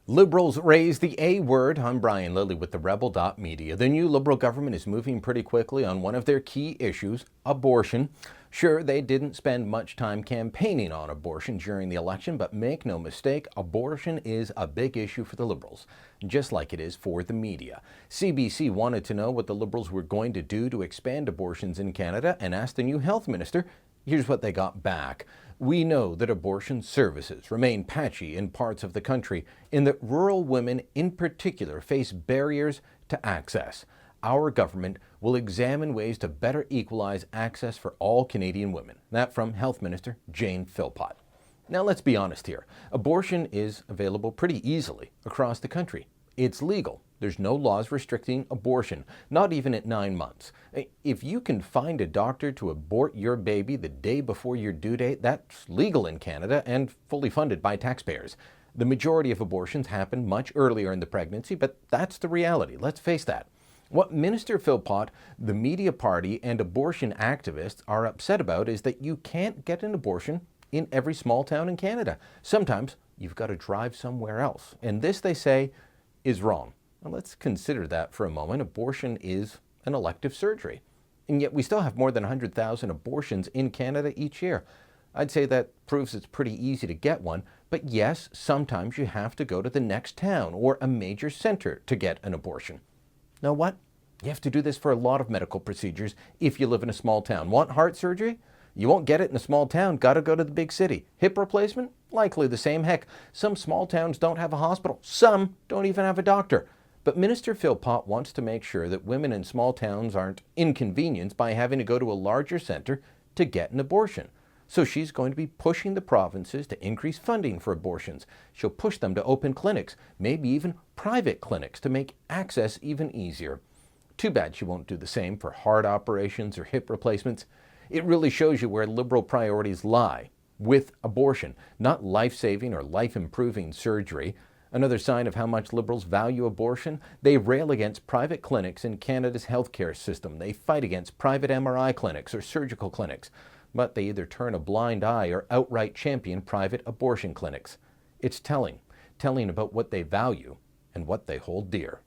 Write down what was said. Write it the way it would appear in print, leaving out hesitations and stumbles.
Liberals raise the A word. I'm Brian Lilley with TheRebel.Media. The new Liberal government is moving pretty quickly on one of their key issues, abortion. Sure, they didn't spend much time campaigning on abortion during the election, but make no mistake, abortion is a big issue for the Liberals, just like it is for the media. CBC wanted to know what the Liberals were going to do to expand abortions in Canada and asked the new Health Minister. Here's what they got back. We know that abortion services remain patchy in parts of the country, and that rural women in particular face barriers to access. Our government will examine ways to better equalize access for all Canadian women. That from Health Minister Jane Philpott. Now let's be honest here. Abortion is available pretty easily across the country. It's legal. There's no laws restricting abortion, not even at 9 months. If you can find a doctor to abort your baby the day before your due date, that's legal in Canada and fully funded by taxpayers. The majority of abortions happen much earlier in the pregnancy, but that's the reality. Let's face that. What Minister Philpott, the media party, and abortion activists are upset about is that you can't get an abortion in every small town in Canada. Sometimes you've got to drive somewhere else. And this, they say, is wrong. Well, let's consider that for a moment. Abortion is an elective surgery. And yet we still have more than 100,000 abortions in Canada each year. I'd say that proves it's pretty easy to get one. But yes, sometimes you have to go to the next town or a major centre to get an abortion. Know what? You have to do this for a lot of medical procedures if you live in a small town. Want heart surgery? You won't get it in a small town. Got to go to the big city. Hip replacement? Likely the same. Heck, some small towns don't have a hospital. Some don't even have a doctor. But Minister Philpott wants to make sure that women in small towns aren't inconvenienced by having to go to a larger centre to get an abortion. So she's going to be pushing the provinces to increase funding for abortions. She'll push them to open clinics, maybe even private clinics, to make access even easier. Too bad she won't do the same for heart operations or hip replacements. It really shows you where Liberal priorities lie with abortion, not life-saving or life-improving surgery. Another sign of how much Liberals value abortion, they rail against private clinics in Canada's healthcare system. They fight against private MRI clinics or surgical clinics, but they either turn a blind eye or outright champion private abortion clinics. It's telling about what they value and what they hold dear.